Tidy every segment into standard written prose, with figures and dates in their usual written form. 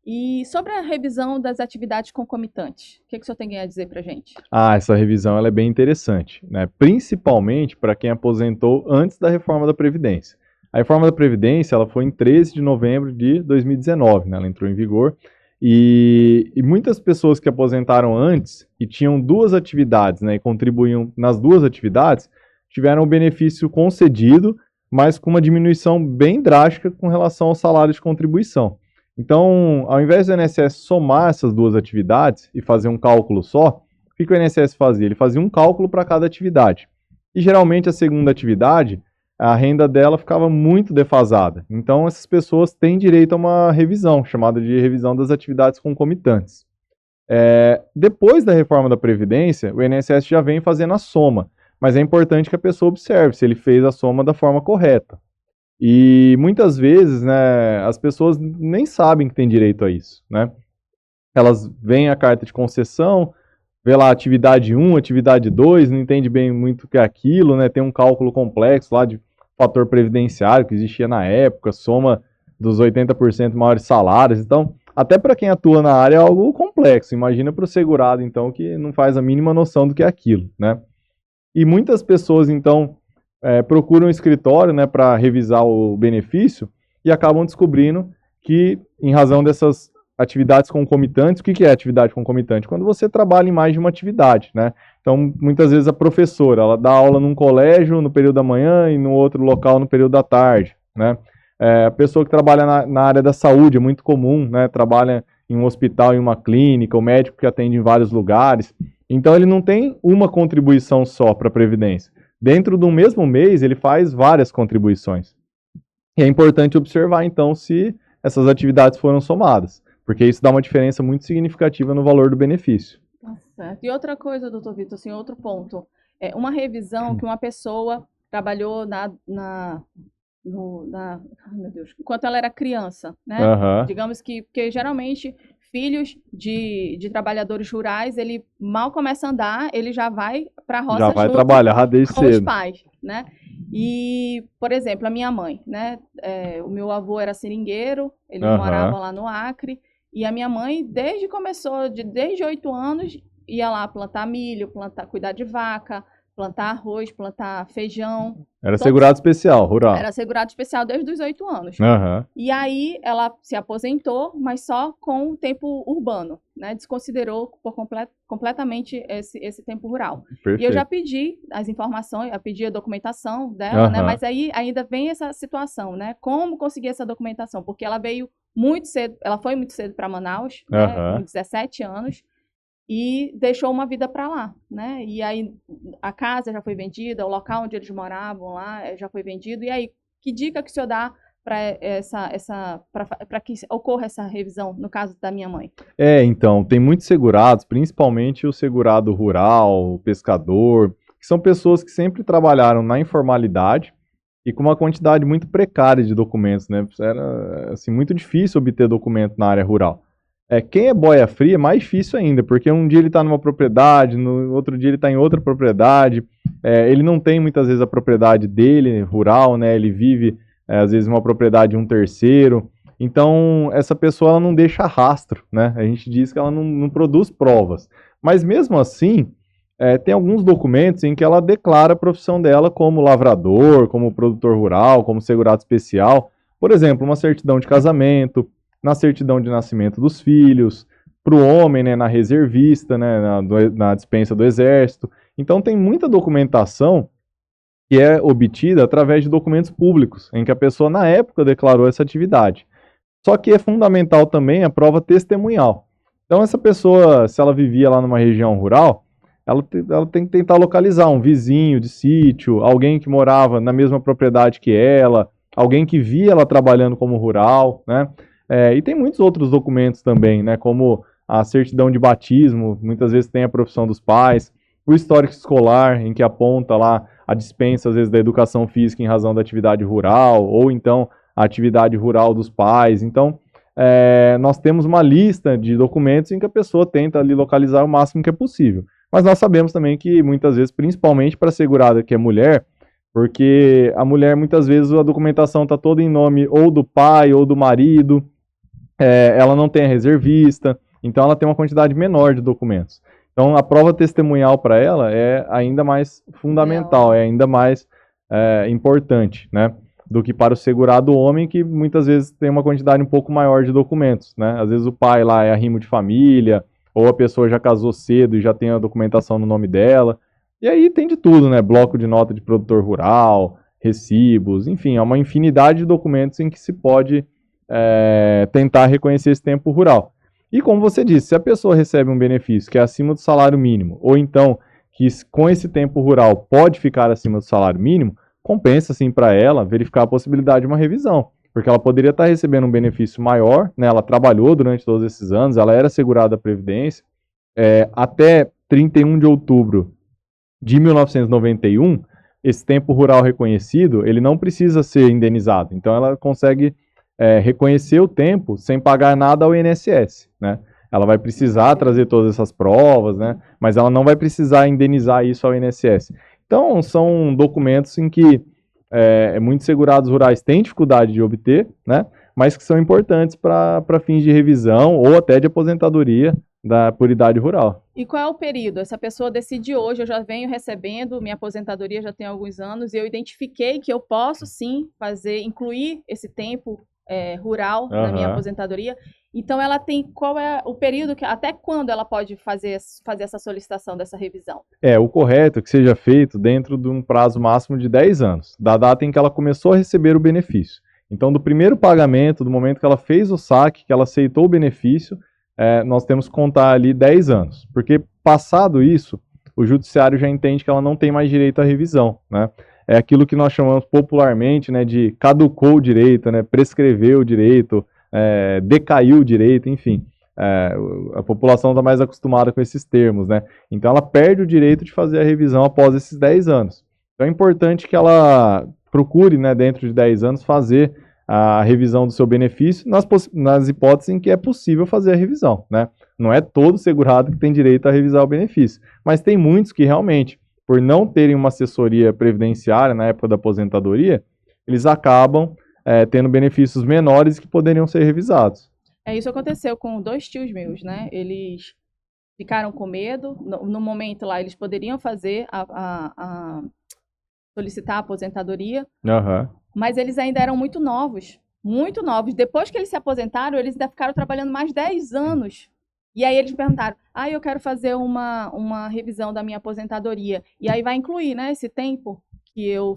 E sobre a revisão das atividades concomitantes, o que o senhor tem a dizer para a gente? Essa revisão ela é bem interessante, né? Principalmente para quem aposentou antes da reforma da Previdência. A reforma da Previdência ela foi em 13 de novembro de 2019, né? Ela entrou em vigor. E muitas pessoas que aposentaram antes e tinham duas atividades, né, e contribuíam nas duas atividades, tiveram o benefício concedido, mas com uma diminuição bem drástica com relação ao salário de contribuição. Então, ao invés do INSS somar essas duas atividades e fazer um cálculo só, o que o INSS fazia? Ele fazia um cálculo para cada atividade. E geralmente a segunda atividade, a renda dela ficava muito defasada. Então, essas pessoas têm direito a uma revisão, chamada de revisão das atividades concomitantes. Depois da reforma da Previdência, o INSS já vem fazendo a soma, mas é importante que a pessoa observe se ele fez a soma da forma correta. E muitas vezes, né, as pessoas nem sabem que tem direito a isso, né? Elas veem a carta de concessão, vê lá atividade 1, atividade 2, não entende bem muito o que é aquilo, né? Tem um cálculo complexo lá de fator previdenciário que existia na época, soma dos 80% maiores salários. Então, até para quem atua na área é algo complexo. Imagina para o segurado, então, que não faz a mínima noção do que é aquilo, né? E muitas pessoas, então, procuram um escritório, né, para revisar o benefício e acabam descobrindo que, em razão dessas atividades concomitantes, o que é atividade concomitante? Quando você trabalha em mais de uma atividade, né? Então, muitas vezes a professora, ela dá aula num colégio no período da manhã e no outro local no período da tarde, né? A pessoa que trabalha na área da saúde, é muito comum, né? Trabalha em um hospital, em uma clínica, o médico que atende em vários lugares. Então, ele não tem uma contribuição só para a Previdência. Dentro de um mesmo mês, ele faz várias contribuições. E é importante observar, então, se essas atividades foram somadas, porque isso dá uma diferença muito significativa no valor do benefício. Tá certo. E outra coisa, doutor Vitor, assim, outro ponto. É uma revisão que uma pessoa trabalhou ai meu Deus, enquanto ela era criança, né? Aham. Digamos que, porque geralmente filhos de trabalhadores rurais, ele mal começa a andar, ele já vai para a Já roça vai junto trabalhar desde com os cedo. pais, né? E, por exemplo, a minha mãe, né? O meu avô era seringueiro, eles Aham. moravam lá no Acre, e a minha mãe, desde 8 anos, ia lá plantar milho, cuidar de vaca, plantar arroz, plantar feijão. Era Todos, segurado especial, rural. era segurado especial desde os 8 anos. Aham. E aí ela se aposentou, mas só com o tempo urbano, né? Desconsiderou completamente esse tempo rural. E eu já Perfeito. pedi as informações, eu pedi a documentação dela, né? Aham. Mas aí ainda vem essa situação, né? Como conseguir essa documentação? Porque ela veio muito cedo, ela foi muito cedo para Manaus, né? Com Aham. 17 anos. E deixou uma vida para lá, né? E aí a casa já foi vendida, o local onde eles moravam lá já foi vendido. E aí, que dica que o senhor dá para que ocorra essa revisão no caso da minha mãe? Então, tem muitos segurados, principalmente o segurado rural, o pescador, que são pessoas que sempre trabalharam na informalidade e com uma quantidade muito precária de documentos, né? Era assim, muito difícil obter documento na área rural. Quem é boia fria é mais difícil ainda, porque um dia ele está numa propriedade, no outro dia ele está em outra propriedade, ele não tem muitas vezes a propriedade dele, rural, né? Ele vive, às vezes, uma propriedade de um terceiro. Então, essa pessoa ela não deixa rastro, né? A gente diz que ela não produz provas. Mas mesmo assim, tem alguns documentos em que ela declara a profissão dela como lavrador, como produtor rural, como segurado especial. Por exemplo, uma certidão de casamento, na certidão de nascimento dos filhos, para o homem, né, na reservista, né, na dispensa do exército. Então tem muita documentação que é obtida através de documentos públicos, em que a pessoa na época declarou essa atividade. Só que é fundamental também a prova testemunhal. Então essa pessoa, se ela vivia lá numa região rural, ela tem que tentar localizar um vizinho de sítio, alguém que morava na mesma propriedade que ela, alguém que via ela trabalhando como rural, né? E tem muitos outros documentos também, né? Como a certidão de batismo, muitas vezes tem a profissão dos pais, o histórico escolar, em que aponta lá a dispensa, às vezes, da educação física em razão da atividade rural, ou então a atividade rural dos pais. Então, nós temos uma lista de documentos em que a pessoa tenta ali localizar o máximo que é possível. Mas nós sabemos também que muitas vezes, principalmente para a segurada que é mulher, porque a mulher muitas vezes a documentação está toda em nome ou do pai ou do marido, ela não tem a reservista, então ela tem uma quantidade menor de documentos. Então a prova testemunhal para ela é ainda mais fundamental, é ainda mais importante, né? Do que para o segurado homem, que muitas vezes tem uma quantidade um pouco maior de documentos, né? Às vezes o pai lá é arrimo de família, ou a pessoa já casou cedo e já tem a documentação no nome dela. E aí tem de tudo, né? Bloco de nota de produtor rural, recibos, enfim, é uma infinidade de documentos em que se pode tentar reconhecer esse tempo rural. E como você disse, se a pessoa recebe um benefício que é acima do salário mínimo, ou então que com esse tempo rural pode ficar acima do salário mínimo, compensa sim para ela verificar a possibilidade de uma revisão, porque ela poderia estar recebendo um benefício maior, né? Ela trabalhou durante todos esses anos, ela era segurada da Previdência, até 31 de outubro de 1991, esse tempo rural reconhecido, ele não precisa ser indenizado, então ela consegue reconhecer o tempo sem pagar nada ao INSS, né? Ela vai precisar trazer todas essas provas, né? Mas ela não vai precisar indenizar isso ao INSS. Então, são documentos em que muitos segurados rurais têm dificuldade de obter, né? Mas que são importantes para fins de revisão ou até de aposentadoria por idade rural. E qual é o período? Essa pessoa decide hoje, eu já venho recebendo minha aposentadoria já tem alguns anos, e eu identifiquei que eu posso sim incluir esse tempo rural na minha aposentadoria. Então ela tem, qual é o período, até quando ela pode fazer essa solicitação dessa revisão? O correto é que seja feito dentro de um prazo máximo de 10 anos, da data em que ela começou a receber o benefício. Então, do primeiro pagamento, do momento que ela fez o saque, que ela aceitou o benefício, nós temos que contar ali 10 anos. Porque passado isso, o judiciário já entende que ela não tem mais direito à revisão, né? É aquilo que nós chamamos popularmente, né, de caducou o direito, né, prescreveu o direito, decaiu o direito, enfim. A população está mais acostumada com esses termos, né? Então ela perde o direito de fazer a revisão após esses 10 anos. Então é importante que ela procure, né, dentro de 10 anos, fazer a revisão do seu benefício nas hipóteses em que é possível fazer a revisão, né? Não é todo segurado que tem direito a revisar o benefício, mas tem muitos que realmente, por não terem uma assessoria previdenciária na época da aposentadoria, eles acabam tendo benefícios menores que poderiam ser revisados. Isso aconteceu com 2 tios meus, né? Eles ficaram com medo. No momento lá, eles poderiam fazer solicitar a aposentadoria, mas eles ainda eram muito novos, muito novos. Depois que eles se aposentaram, eles ainda ficaram trabalhando mais 10 anos. E aí eles me perguntaram, eu quero fazer uma revisão da minha aposentadoria. E aí vai incluir, né, esse tempo que eu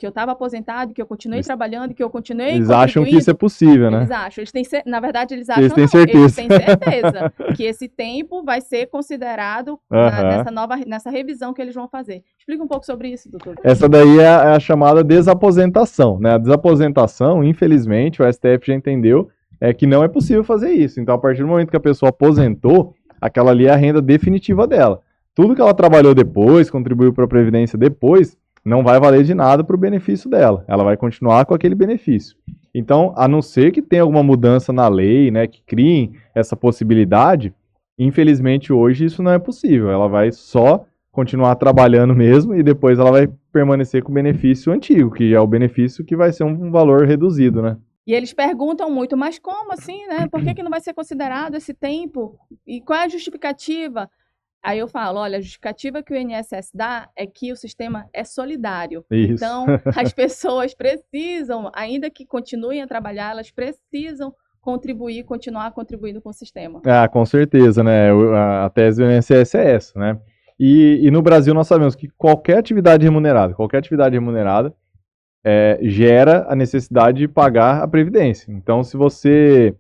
estava aposentado, que eu continuei trabalhando, que eu continuei Eles acham que isso é possível, né? Eles acham. Na verdade, eles acham eles têm certeza. Eles têm certeza que esse tempo vai ser considerado nessa revisão que eles vão fazer. Explica um pouco sobre isso, doutor. Essa daí é a chamada desaposentação, né? A desaposentação, infelizmente, o STF já entendeu que não é possível fazer isso. Então, a partir do momento que a pessoa aposentou, aquela ali é a renda definitiva dela. Tudo que ela trabalhou depois, contribuiu para a Previdência depois, não vai valer de nada para o benefício dela. Ela vai continuar com aquele benefício. Então, a não ser que tenha alguma mudança na lei, né, que criem essa possibilidade, infelizmente hoje isso não é possível. Ela vai só continuar trabalhando mesmo e depois ela vai permanecer com o benefício antigo, que já é o benefício que vai ser um valor reduzido, né? E eles perguntam muito, mas como assim, né? Por que não vai ser considerado esse tempo? E qual é a justificativa? Aí eu falo, olha, a justificativa que o INSS dá é que o sistema é solidário. Isso. Então, as pessoas precisam, ainda que continuem a trabalhar, elas precisam continuar contribuindo com o sistema. Com certeza, né? A tese do INSS é essa, né? E no Brasil nós sabemos que qualquer atividade remunerada gera a necessidade de pagar a Previdência. Então, se você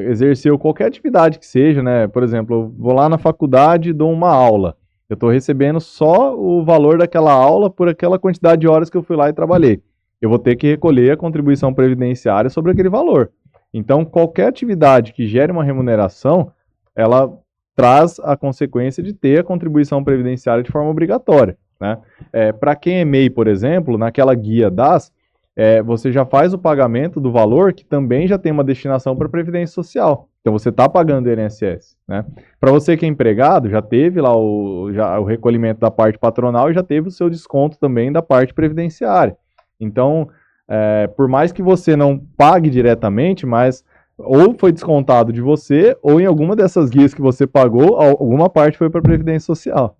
exerceu qualquer atividade que seja, né? Por exemplo, eu vou lá na faculdade e dou uma aula. Eu estou recebendo só o valor daquela aula por aquela quantidade de horas que eu fui lá e trabalhei. Eu vou ter que recolher a contribuição previdenciária sobre aquele valor. Então, qualquer atividade que gere uma remuneração, ela traz a consequência de ter a contribuição previdenciária de forma obrigatória, né? Para quem é MEI, por exemplo, naquela guia você já faz o pagamento do valor que também já tem uma destinação para a Previdência Social. Então você está pagando o INSS, né? Para você que é empregado, já teve lá o recolhimento da parte patronal e já teve o seu desconto também da parte previdenciária. Então, por mais que você não pague diretamente, mas ou foi descontado de você, ou em alguma dessas guias que você pagou, alguma parte foi para a Previdência Social.